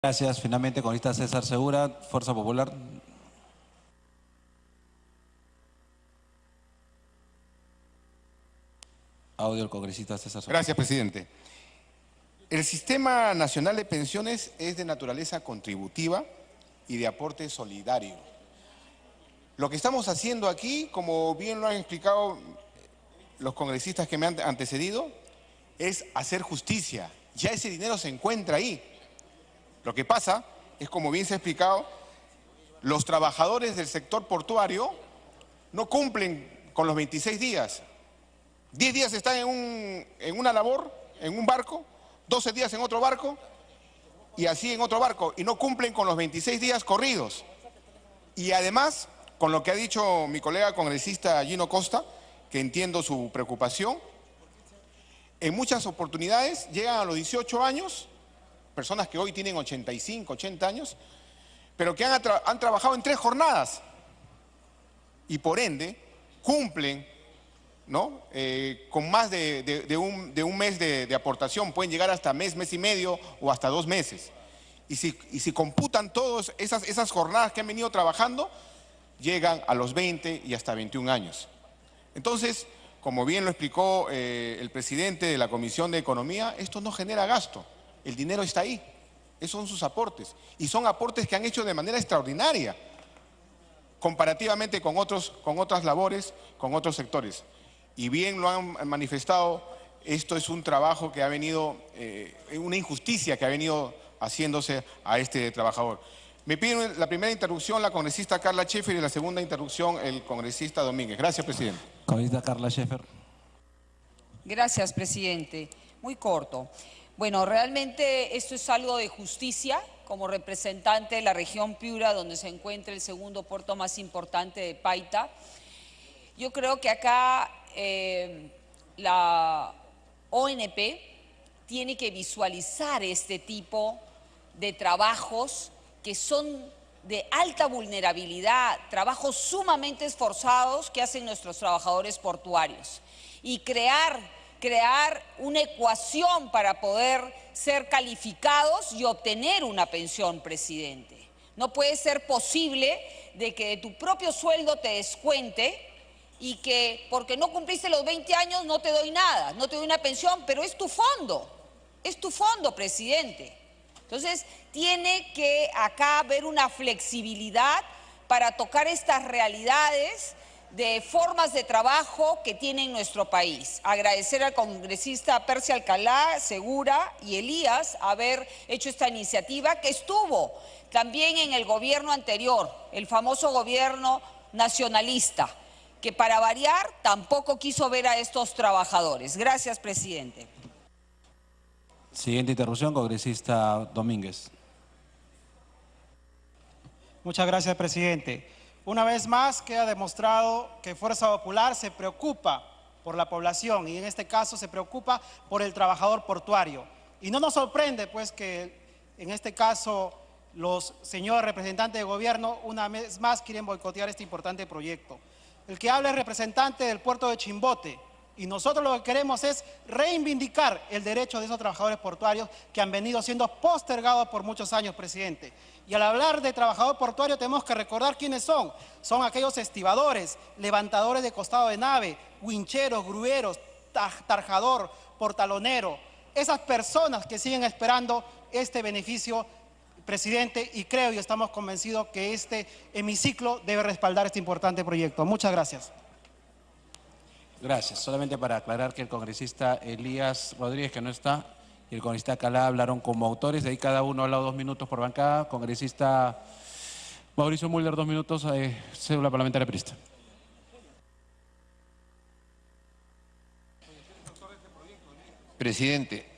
Gracias. Finalmente, congresista César Segura, Fuerza Popular. Audio del congresista César Segura. Gracias, presidente. El Sistema Nacional de Pensiones es de naturaleza contributiva y de aporte solidario. Lo que estamos haciendo aquí, como bien lo han explicado los congresistas que me han antecedido, es hacer justicia. Ya ese dinero se encuentra ahí. Lo que pasa es, como bien se ha explicado, los trabajadores del sector portuario no cumplen con los 26 días. 10 días están en una labor, en un barco, 12 días en otro barco y así en otro barco, y no cumplen con los 26 días corridos. Y además, con lo que ha dicho mi colega congresista Gino Costa, que entiendo su preocupación, en muchas oportunidades llegan a los 18 años, personas que hoy tienen 85, 80 años, pero que han trabajado en 3 jornadas y por ende cumplen, ¿no? Con más de un mes de aportación, pueden llegar hasta mes y medio o hasta 2 meses. Y si computan todas esas jornadas que han venido trabajando, llegan a los 20 y hasta 21 años. Entonces, como bien lo explicó el presidente de la Comisión de Economía, esto no genera gasto, el dinero está ahí, esos son sus aportes. Y son aportes que han hecho de manera extraordinaria, comparativamente con otras labores, con otros sectores. Y bien lo han manifestado, esto es un trabajo que ha venido, una injusticia que ha venido haciéndose a este trabajador. Me piden la primera interrupción la congresista Carla Scheffer y la segunda interrupción el congresista Domínguez. Gracias, presidente. Congresista Carla Scheffer. Gracias, presidente. Muy corto. Bueno, realmente esto es algo de justicia. Como representante de la región Piura, donde se encuentra el segundo puerto más importante de Paita, yo creo que acá la ONP tiene que visualizar este tipo de trabajos que son de alta vulnerabilidad, trabajos sumamente esforzados que hacen nuestros trabajadores portuarios, y crear una ecuación para poder ser calificados y obtener una pensión, presidente. No puede ser posible de que de tu propio sueldo te descuente y que porque no cumpliste los 20 años no te doy nada, no te doy una pensión, pero es tu fondo, presidente. Entonces, tiene que acá haber una flexibilidad para tocar estas realidades de formas de trabajo que tiene nuestro país. Agradecer al congresista Percy Alcalá, Segura y Elías haber hecho esta iniciativa que estuvo también en el gobierno anterior, el famoso gobierno nacionalista, que para variar tampoco quiso ver a estos trabajadores. Gracias, presidente. Siguiente interrupción, congresista Domínguez. Muchas gracias, presidente. Una vez más queda demostrado que Fuerza Popular se preocupa por la población y en este caso se preocupa por el trabajador portuario. Y no nos sorprende pues que en este caso los señores representantes de gobierno una vez más quieren boicotear este importante proyecto. El que habla es representante del puerto de Chimbote y nosotros lo que queremos es reivindicar el derecho de esos trabajadores portuarios que han venido siendo postergados por muchos años, presidente. Y al hablar de trabajador portuario tenemos que recordar quiénes son. Son aquellos estibadores, levantadores de costado de nave, wincheros, grueros, tarjador, portalonero. Esas personas que siguen esperando este beneficio, presidente, y creo y estamos convencidos que este hemiciclo debe respaldar este importante proyecto. Muchas gracias. Gracias. Solamente para aclarar que el congresista Elías Rodríguez, que no está, y el congresista Calá hablaron como autores, de ahí cada uno ha hablado 2 minutos por bancada. Congresista Mauricio Mulder, 2 minutos, cédula parlamentaria aprista. Presidente,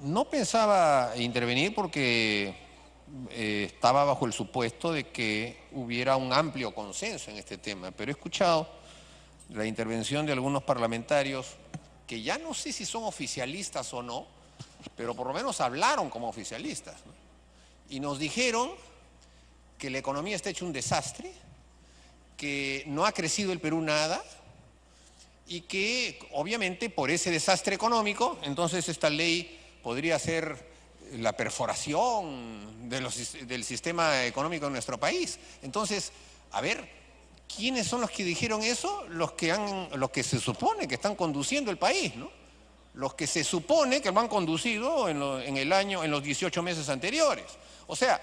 no pensaba intervenir porque estaba bajo el supuesto de que hubiera un amplio consenso en este tema, pero he escuchado la intervención de algunos parlamentarios que ya no sé si son oficialistas o no, pero por lo menos hablaron como oficialistas, ¿no? Y nos dijeron que la economía está hecha un desastre, que no ha crecido el Perú nada y que obviamente por ese desastre económico, entonces esta ley podría ser la perforación del sistema económico de nuestro país. Entonces, a ver, ¿quiénes son los que dijeron eso? Los que se supone que están conduciendo el país, ¿no? Los que se supone que lo han conducido en los 18 meses anteriores. O sea,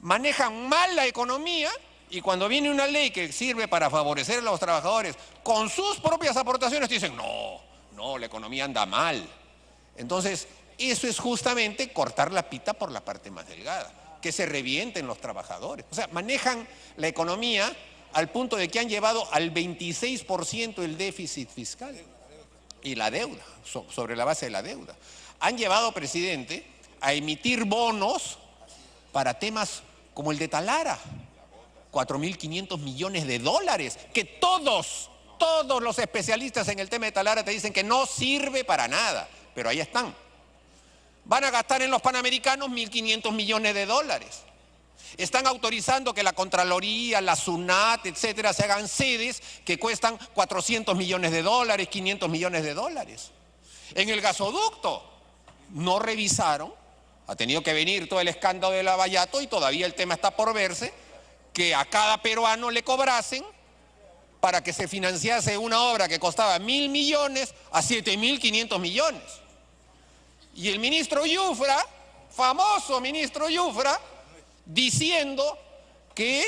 manejan mal la economía y cuando viene una ley que sirve para favorecer a los trabajadores con sus propias aportaciones dicen, no, la economía anda mal. Entonces, eso es justamente cortar la pita por la parte más delgada, que se revienten los trabajadores. O sea, manejan la economía al punto de que han llevado al 26% el déficit fiscal y la deuda, sobre la base de la deuda. Han llevado, presidente, a emitir bonos para temas como el de Talara, 4.500 millones de dólares, que todos los especialistas en el tema de Talara te dicen que no sirve para nada, pero ahí están. Van a gastar en los Panamericanos 1.500 millones de dólares. Están autorizando que la Contraloría, la SUNAT, etcétera, se hagan sedes que cuestan 400 millones de dólares, 500 millones de dólares. En el gasoducto no revisaron, ha tenido que venir todo el escándalo de Lavallato y todavía el tema está por verse, que a cada peruano le cobrasen para que se financiase una obra que costaba 1.000 millones a 7.500 millones. Y el ministro Yufra, famoso ministro Yufra, diciendo que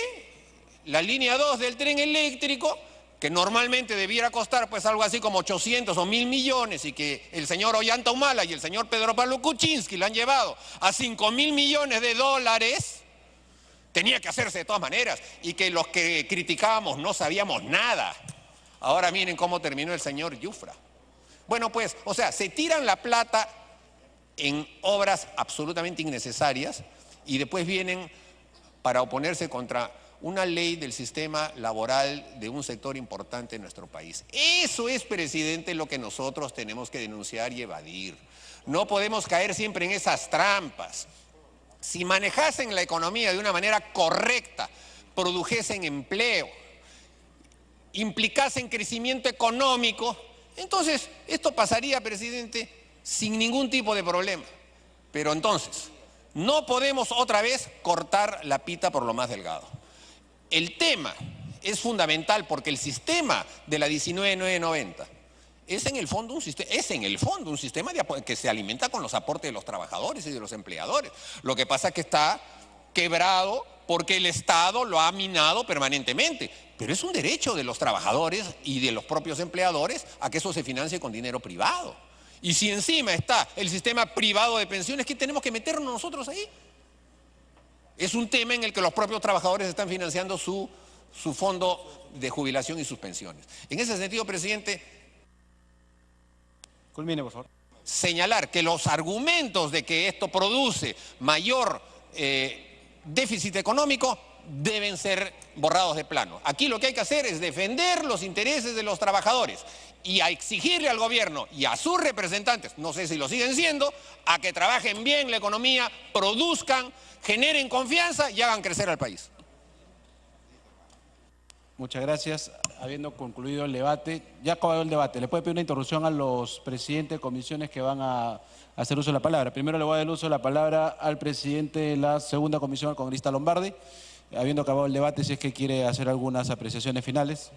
la línea 2 del tren eléctrico, que normalmente debiera costar pues algo así como 800 o 1.000 millones y que el señor Ollanta Humala y el señor Pedro Pablo Kuczynski la han llevado a 5.000 millones de dólares, tenía que hacerse de todas maneras y que los que criticábamos no sabíamos nada. Ahora miren cómo terminó el señor Yufra. Bueno pues, o sea, se tiran la plata en obras absolutamente innecesarias y después vienen para oponerse contra una ley del sistema laboral de un sector importante en nuestro país. Eso es, presidente, lo que nosotros tenemos que denunciar y evadir. No podemos caer siempre en esas trampas. Si manejasen la economía de una manera correcta, produjesen empleo, implicasen crecimiento económico, entonces esto pasaría, presidente, sin ningún tipo de problema. Pero entonces, no podemos otra vez cortar la pita por lo más delgado. El tema es fundamental porque el sistema de la 19.990 es en el fondo un sistema que se alimenta con los aportes de los trabajadores y de los empleadores. Lo que pasa es que está quebrado porque el Estado lo ha minado permanentemente. Pero es un derecho de los trabajadores y de los propios empleadores a que eso se financie con dinero privado. Y si encima está el sistema privado de pensiones, ¿qué tenemos que meternos nosotros ahí? Es un tema en el que los propios trabajadores están financiando su fondo de jubilación y sus pensiones. En ese sentido, presidente, culmine, por favor. Señalar que los argumentos de que esto produce mayor déficit económico deben ser borrados de plano. Aquí lo que hay que hacer es defender los intereses de los trabajadores y a exigirle al gobierno y a sus representantes, no sé si lo siguen siendo, a que trabajen bien la economía, produzcan, generen confianza y hagan crecer al país. Muchas gracias. Habiendo concluido el debate, ya acabado el debate, ¿le puede pedir una interrupción a los presidentes de comisiones que van a hacer uso de la palabra? Primero le voy a dar el uso de la palabra al presidente de la segunda comisión, el congresista Lombardi. Habiendo acabado el debate, si es que quiere hacer algunas apreciaciones finales.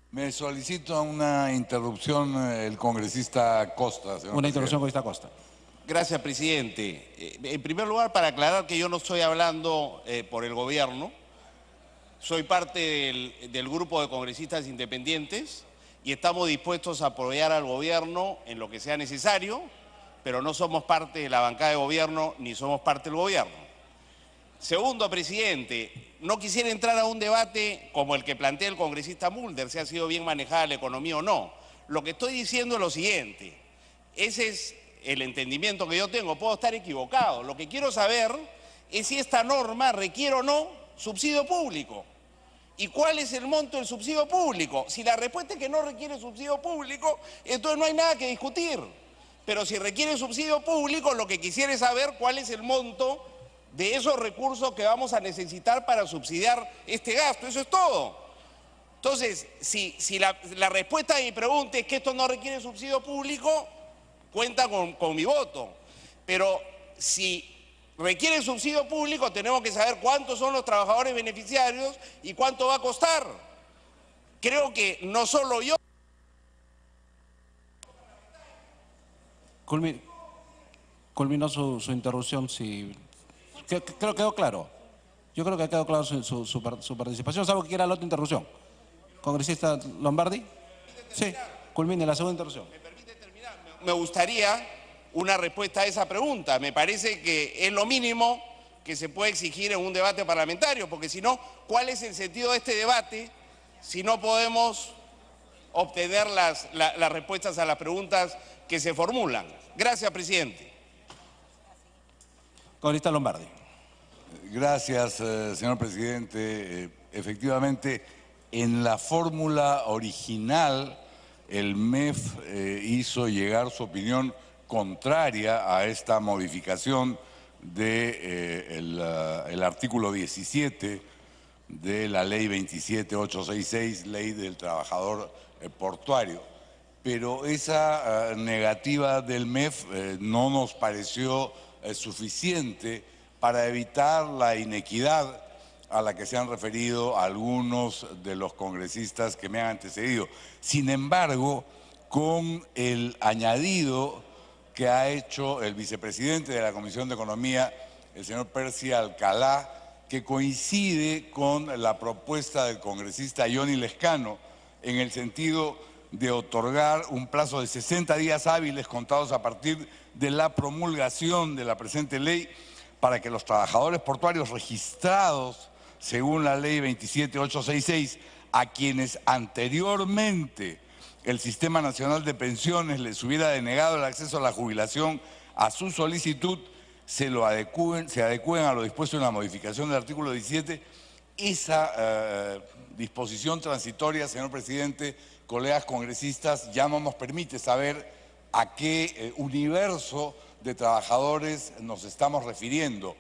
Me solicita una interrupción el congresista Costa. Una interrupción, congresista Costa. Gracias, presidente. En primer lugar, para aclarar que yo no estoy hablando por el gobierno, soy parte del grupo de congresistas independientes y estamos dispuestos a apoyar al gobierno en lo que sea necesario, pero no somos parte de la bancada de gobierno ni somos parte del gobierno. Segundo, presidente, no quisiera entrar a un debate como el que plantea el congresista Mulder, si ha sido bien manejada la economía o no. Lo que estoy diciendo es lo siguiente, ese es el entendimiento que yo tengo, puedo estar equivocado. Lo que quiero saber es si esta norma requiere o no subsidio público. ¿Y cuál es el monto del subsidio público? Si la respuesta es que no requiere subsidio público, entonces no hay nada que discutir. Pero si requiere subsidio público, lo que quisiera es saber cuál es el monto de esos recursos que vamos a necesitar para subsidiar este gasto. Eso es todo. Entonces, si la respuesta a mi pregunta es que esto no requiere subsidio público, cuenta con mi voto. Pero si requiere subsidio público, tenemos que saber cuántos son los trabajadores beneficiarios y cuánto va a costar. Creo que no solo yo. Culminó su interrupción, sí. Creo que quedó claro. Yo creo que ha quedado claro su participación. ¿Sabe que quiera la otra interrupción? Congresista Lombardi. Sí, culmine la segunda interrupción. ¿Me permite terminar? Me gustaría una respuesta a esa pregunta. Me parece que es lo mínimo que se puede exigir en un debate parlamentario, porque si no, ¿cuál es el sentido de este debate si no podemos obtener las respuestas a las preguntas que se formulan? Gracias, presidente. Congresista Lombardi. Gracias, señor presidente. Efectivamente, en la fórmula original, el MEF hizo llegar su opinión contraria a esta modificación del artículo 17 de la ley 27866, ley del trabajador portuario. Pero esa negativa del MEF no nos pareció suficiente para evitar la inequidad a la que se han referido algunos de los congresistas que me han antecedido. Sin embargo, con el añadido que ha hecho el vicepresidente de la Comisión de Economía, el señor Percy Alcalá, que coincide con la propuesta del congresista Johnny Lescano en el sentido de otorgar un plazo de 60 días hábiles contados a partir de la promulgación de la presente ley para que los trabajadores portuarios registrados según la ley 27866, a quienes anteriormente el Sistema Nacional de Pensiones les hubiera denegado el acceso a la jubilación a su solicitud, se adecúen a lo dispuesto en la modificación del artículo 17. Esa disposición transitoria, señor presidente, colegas congresistas, ya no nos permite saber a qué universo de trabajadores nos estamos refiriendo.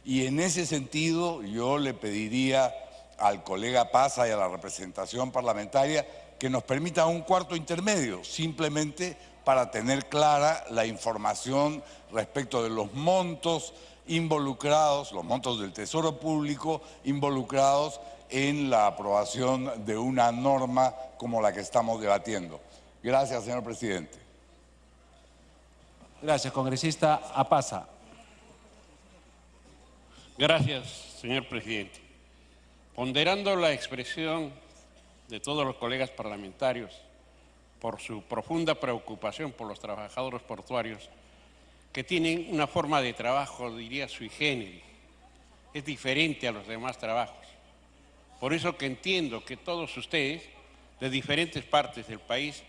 Y en ese sentido yo le pediría al colega Pasa y a la representación parlamentaria que nos permita un cuarto intermedio, simplemente para tener clara la información respecto de los montos involucrados, los montos del Tesoro Público involucrados en la aprobación de una norma como la que estamos debatiendo. Gracias, señor presidente. Gracias, congresista Apasa. Gracias, señor presidente. Ponderando la expresión de todos los colegas parlamentarios por su profunda preocupación por los trabajadores portuarios, que tienen una forma de trabajo, diría, sui generis, es diferente a los demás trabajos. Por eso que entiendo que todos ustedes, de diferentes partes del país,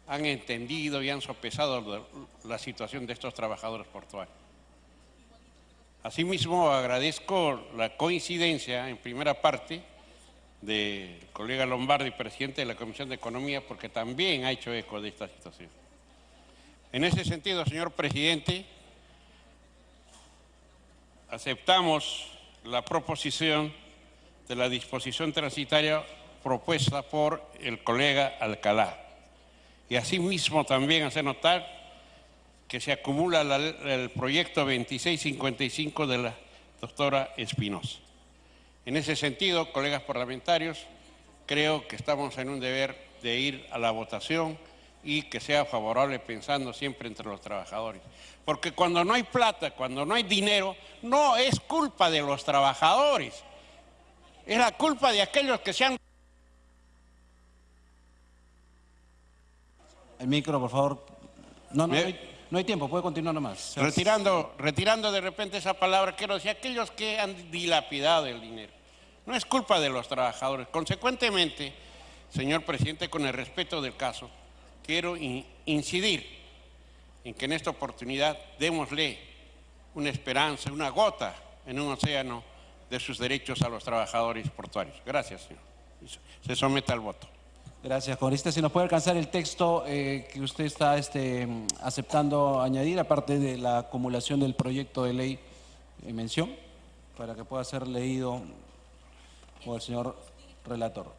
han entendido y han sopesado la situación de estos trabajadores portuarios. Asimismo, agradezco la coincidencia en primera parte del colega Lombardi, presidente de la Comisión de Economía, porque también ha hecho eco de esta situación. En ese sentido, señor presidente, aceptamos la proposición de la disposición transitoria propuesta por el colega Alcalá. Y asimismo también hace notar que se acumula el proyecto 2655 de la doctora Espinosa. En ese sentido, colegas parlamentarios, creo que estamos en un deber de ir a la votación y que sea favorable pensando siempre entre los trabajadores. Porque cuando no hay plata, cuando no hay dinero, no es culpa de los trabajadores, es la culpa de aquellos que se han... El micro, por favor. No hay tiempo, puede continuar nomás. Retirando de repente esa palabra, quiero decir, aquellos que han dilapidado el dinero. No es culpa de los trabajadores. Consecuentemente, señor presidente, con el respeto del caso, quiero incidir en que en esta oportunidad démosle una esperanza, una gota en un océano de sus derechos a los trabajadores portuarios. Gracias, señor. Se somete al voto. Gracias, congresista. Si nos puede alcanzar el texto que usted está aceptando añadir, aparte de la acumulación del proyecto de ley en mención, para que pueda ser leído por el señor relator.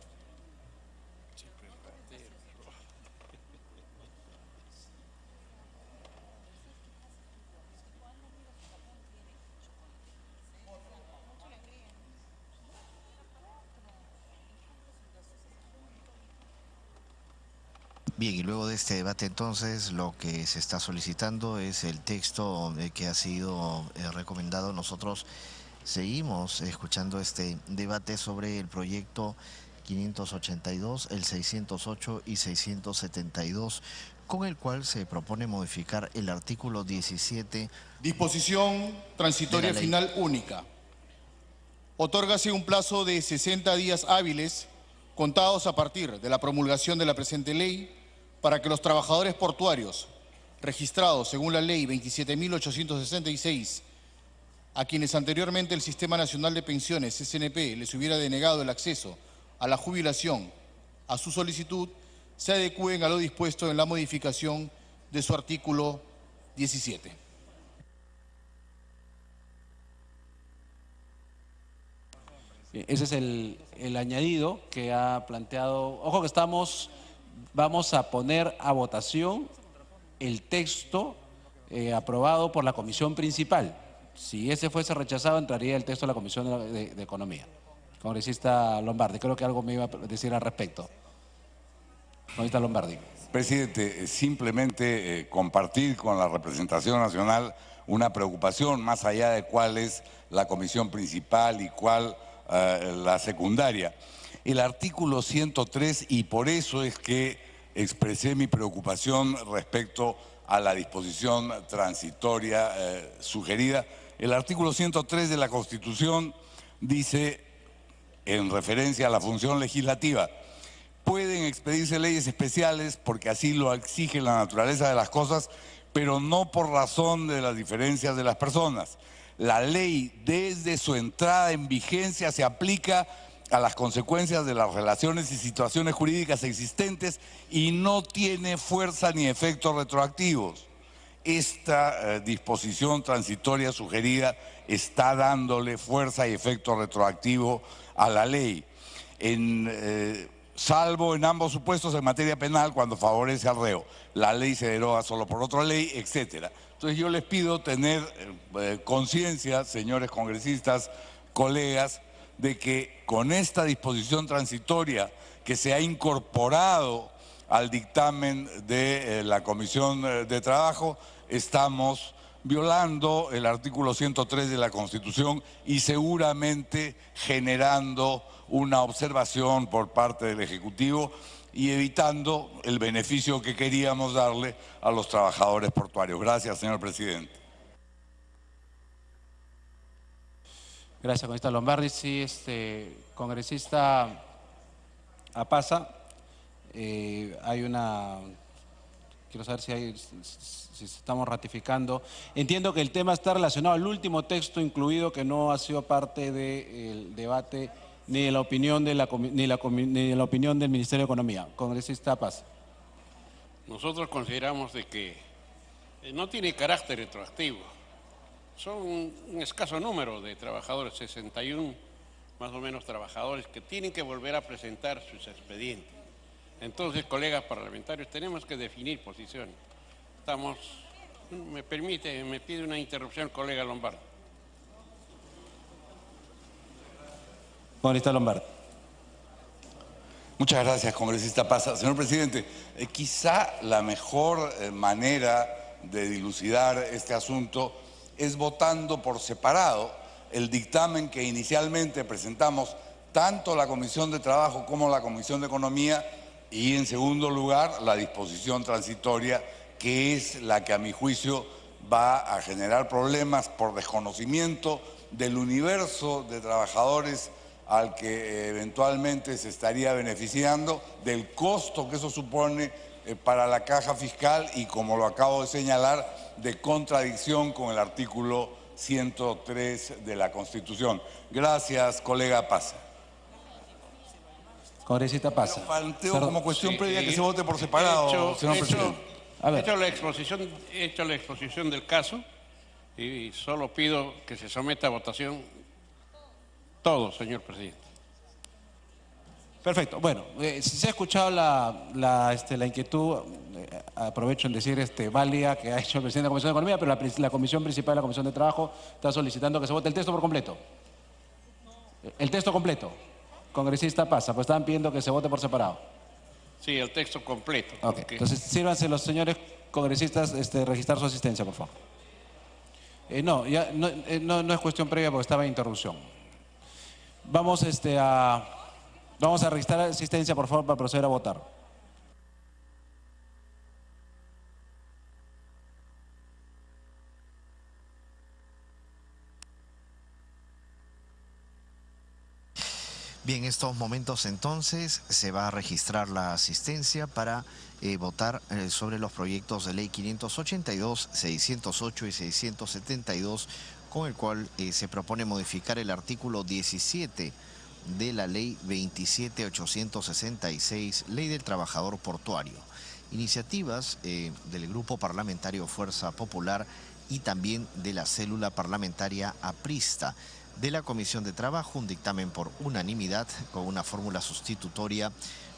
Bien, y luego de este debate entonces lo que se está solicitando es el texto que ha sido recomendado. Nosotros seguimos escuchando este debate sobre el proyecto 582, el 608 y 672, con el cual se propone modificar el artículo 17. Disposición transitoria final única. Otórgase un plazo de 60 días hábiles contados a partir de la promulgación de la presente ley para que los trabajadores portuarios registrados según la ley 27.866, a quienes anteriormente el Sistema Nacional de Pensiones, SNP, les hubiera denegado el acceso a la jubilación a su solicitud, se adecúen a lo dispuesto en la modificación de su artículo 17. Ese es el añadido que ha planteado. Ojo que vamos a poner a votación el texto aprobado por la comisión principal. Si ese fuese rechazado, entraría el texto de la Comisión de Economía. Congresista Lombardi, creo que algo me iba a decir al respecto. Congresista Lombardi. Presidente, simplemente compartir con la representación nacional una preocupación más allá de cuál es la comisión principal y cuál la secundaria. El artículo 103, y por eso es que expresé mi preocupación respecto a la disposición transitoria sugerida. El artículo 103 de la Constitución dice, en referencia a la función legislativa, pueden expedirse leyes especiales porque así lo exige la naturaleza de las cosas, pero no por razón de las diferencias de las personas. La ley, desde su entrada en vigencia, se aplica a las consecuencias de las relaciones y situaciones jurídicas existentes y no tiene fuerza ni efectos retroactivos. Esta disposición transitoria sugerida está dándole fuerza y efecto retroactivo a la ley, salvo en ambos supuestos en materia penal cuando favorece al reo. La ley se deroga solo por otra ley, etcétera. Entonces yo les pido tener conciencia, señores congresistas, colegas, de que con esta disposición transitoria que se ha incorporado al dictamen de la Comisión de Trabajo, estamos violando el artículo 103 de la Constitución y seguramente generando una observación por parte del Ejecutivo y evitando el beneficio que queríamos darle a los trabajadores portuarios. Gracias, señor presidente. Gracias, congresista Lombardi. Sí, congresista Apasa, hay una... Quiero saber si estamos ratificando. Entiendo que el tema está relacionado al último texto incluido que no ha sido parte del debate ni de la opinión ni de la opinión del Ministerio de Economía. Congresista Paz. Nosotros consideramos de que no tiene carácter retroactivo. Son un escaso número de trabajadores, 61 más o menos trabajadores que tienen que volver a presentar sus expedientes. Entonces, colegas parlamentarios, tenemos que definir posiciones. Me pide una interrupción el colega Lombardi. Congresista Lombardi. Muchas gracias, congresista Pasa. Señor presidente, quizá la mejor manera de dilucidar este asunto es votando por separado el dictamen que inicialmente presentamos tanto la Comisión de Trabajo como la Comisión de Economía y, en segundo lugar, la disposición transitoria, que es la que a mi juicio va a generar problemas por desconocimiento del universo de trabajadores al que eventualmente se estaría beneficiando, del costo que eso supone para la caja fiscal y, como lo acabo de señalar, de contradicción con el artículo 103 de la Constitución. Gracias, colega Pasa. Congresista Pasa. Planteo como cuestión previa que se vote por separado, señor presidente. He hecho la exposición del caso y solo pido que se someta a votación todo, señor presidente. Perfecto. Bueno, si se ha escuchado la inquietud, aprovecho en decir válida que ha hecho el presidente de la Comisión de Economía, pero la Comisión Principal de la Comisión de Trabajo está solicitando que se vote el texto por completo. El texto completo. Congresista Pasa, pues estaban pidiendo que se vote por separado. Sí, el texto completo. Ok, porque- entonces sírvanse los señores congresistas registrar su asistencia, por favor. No es cuestión previa porque estaba en interrupción. Vamos a registrar asistencia, por favor, para proceder a votar. Bien, en estos momentos entonces se va a registrar la asistencia para votar sobre los proyectos de ley 582, 608 y 672, con el cual se propone modificar el artículo 17 de la ley 27.866, ley del trabajador portuario. Iniciativas del Grupo Parlamentario Fuerza Popular y también de la célula parlamentaria aprista. De la Comisión de Trabajo, un dictamen por unanimidad con una fórmula sustitutoria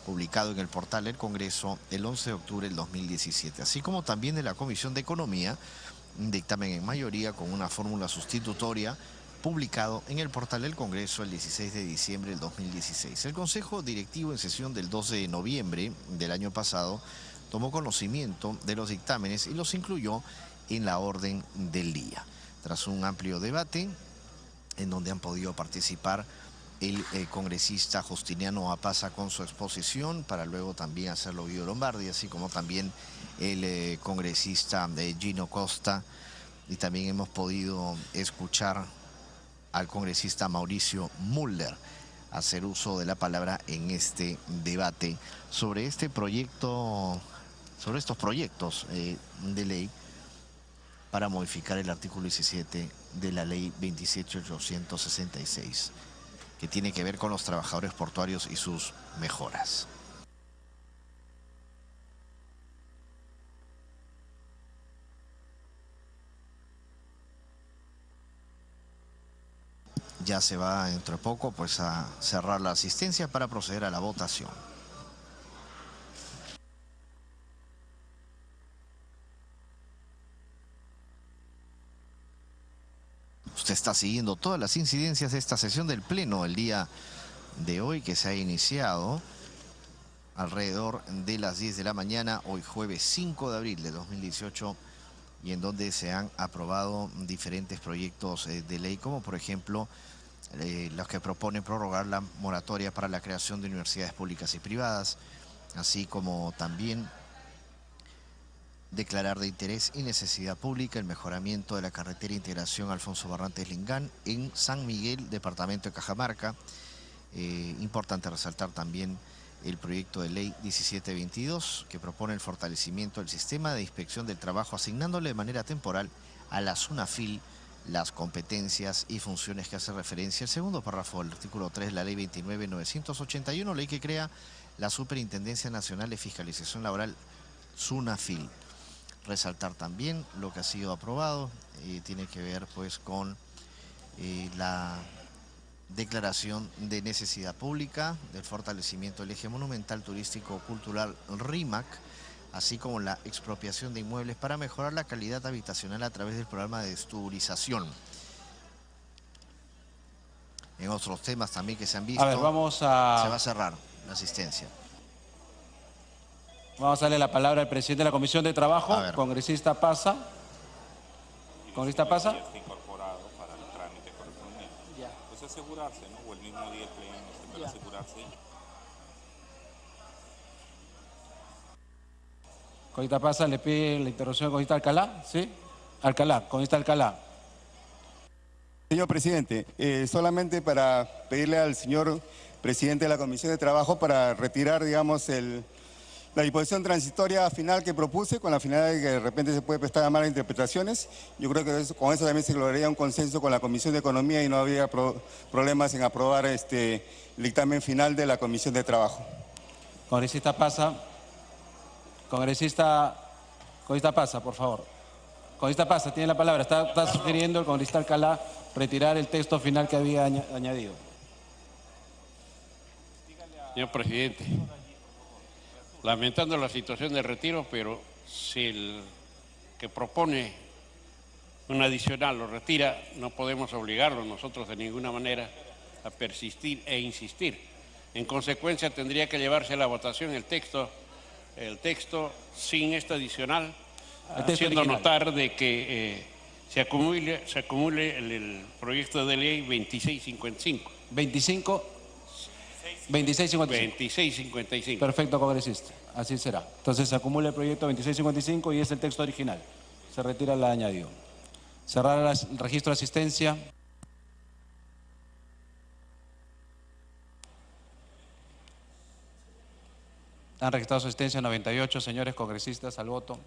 publicado en el portal del Congreso el 11 de octubre del 2017, así como también de la Comisión de Economía, un dictamen en mayoría con una fórmula sustitutoria publicado en el portal del Congreso el 16 de diciembre del 2016. El Consejo Directivo en sesión del 12 de noviembre del año pasado tomó conocimiento de los dictámenes y los incluyó en la orden del día. Tras un amplio debate, en donde han podido participar el congresista Justiniano Apaza con su exposición, para luego también hacerlo Guido Lombardi, así como también el congresista Gino Costa, y también hemos podido escuchar al congresista Mauricio Mulder hacer uso de la palabra en este debate sobre este proyecto, sobre estos proyectos de ley para modificar el artículo 17 de la ley 27.866, que tiene que ver con los trabajadores portuarios y sus mejoras. Ya se va dentro de poco pues a cerrar la asistencia para proceder a la votación. Usted está siguiendo todas las incidencias de esta sesión del Pleno el día de hoy, que se ha iniciado alrededor de las 10 de la mañana, hoy jueves 5 de abril de 2018, y en donde se han aprobado diferentes proyectos de ley, como por ejemplo los que proponen prorrogar la moratoria para la creación de universidades públicas y privadas, así como también declarar de interés y necesidad pública el mejoramiento de la carretera integración Alfonso Barrantes Lingán en San Miguel, departamento de Cajamarca. Importante resaltar también el proyecto de ley 1722, que propone el fortalecimiento del sistema de inspección del trabajo, asignándole de manera temporal a la SUNAFIL las competencias y funciones que hace referencia el segundo párrafo del artículo 3 de la ley 29.981, ley que crea la Superintendencia Nacional de Fiscalización Laboral, SUNAFIL. Resaltar también lo que ha sido aprobado, tiene que ver pues con la declaración de necesidad pública del fortalecimiento del eje monumental turístico cultural RIMAC, así como la expropiación de inmuebles para mejorar la calidad habitacional a través del programa de desturización. En otros temas también que se han visto, A ver, se va a cerrar la asistencia. Vamos a darle la palabra al presidente de la Comisión de Trabajo, A ver. congresista Paza. Congresista Paza. Está incorporado para el trámite correspondiente. Pues asegurarse, ¿no? O el mismo día el pleno, para asegurarse. Congresista Paza, le pide la interrupción al congresista Alcalá, ¿sí? Alcalá, congresista Alcalá. Señor presidente, solamente para pedirle al señor presidente de la Comisión de Trabajo para retirar, digamos, la disposición transitoria final que propuse, con la finalidad de que de repente se puede prestar a malas interpretaciones. Yo creo que con eso también se lograría un consenso con la Comisión de Economía y no habría problemas en aprobar el dictamen final de la Comisión de Trabajo. Congresista Paza. Congresista Paza, por favor. Congresista Paza, tiene la palabra. Está sugiriendo el congresista Alcalá retirar el texto final que había añadido. Señor presidente, lamentando la situación de retiro, pero si el que propone un adicional lo retira, no podemos obligarlo nosotros de ninguna manera a persistir e insistir. En consecuencia, tendría que llevarse a la votación el texto sin este adicional, haciendo notar de que se acumule el proyecto de ley 2655. 2655. Perfecto, congresista. Así será. Entonces se acumula el proyecto 2655 y es el texto original. Se retira el añadido. Cerrar el registro de asistencia. Han registrado su asistencia 98 señores congresistas al voto.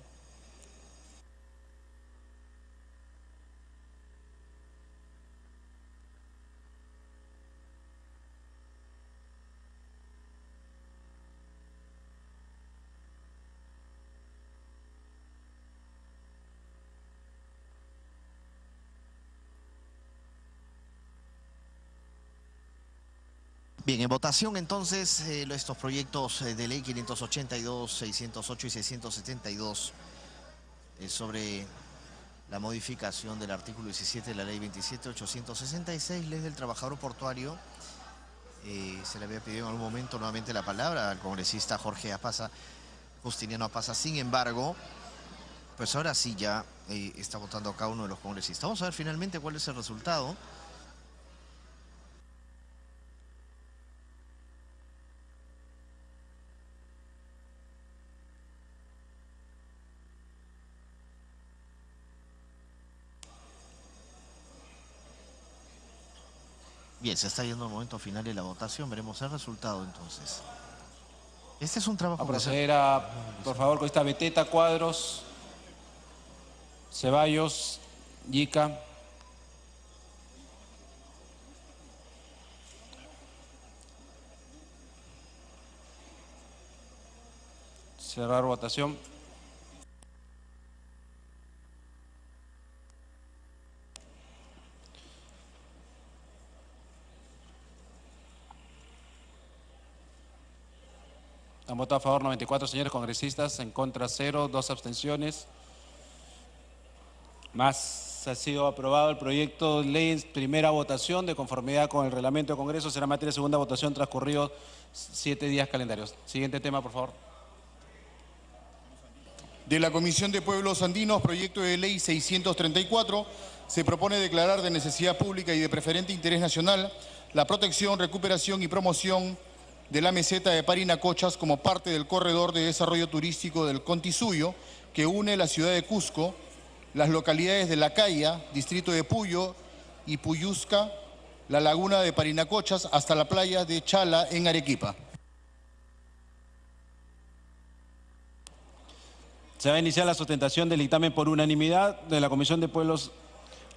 Bien, en votación entonces estos proyectos de ley 582, 608 y 672 sobre la modificación del artículo 17 de la ley 27.866, ley del trabajador portuario. Se le había pedido en algún momento nuevamente la palabra al congresista Jorge Apaza, Justiniano Apaza. Sin embargo, pues ahora sí ya está votando cada uno de los congresistas. Vamos a ver finalmente cuál es el resultado. Bien, se está yendo el momento final de la votación. Veremos el resultado entonces. Este es un trabajo... A proceder a, por favor, con esta Beteta, Cuadros, Ceballos, Yica. Cerrar votación. Han votado a favor 94 señores congresistas, en contra 0, 2 abstenciones. Más ha sido aprobado el proyecto de ley en primera votación de conformidad con el reglamento de Congreso. Será materia de segunda votación transcurridos 7 días calendarios. Siguiente tema, por favor. De la Comisión de Pueblos Andinos, proyecto de ley 634, se propone declarar de necesidad pública y de preferente interés nacional la protección, recuperación y promoción de la meseta de Parinacochas como parte del corredor de desarrollo turístico del Contisuyo, que une la ciudad de Cusco, las localidades de La Caya, distrito de Puyo y Puyusca, la laguna de Parinacochas, hasta la playa de Chala en Arequipa. Se va a iniciar la sustentación del dictamen por unanimidad de la Comisión de Pueblos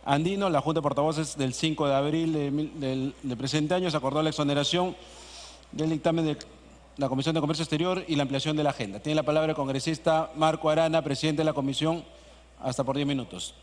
Andinos. La Junta de Portavoces del 5 de abril del presente año se acordó la exoneración del dictamen de la Comisión de Comercio Exterior y la ampliación de la agenda. Tiene la palabra el congresista Marco Arana, presidente de la Comisión, hasta por 10 minutos.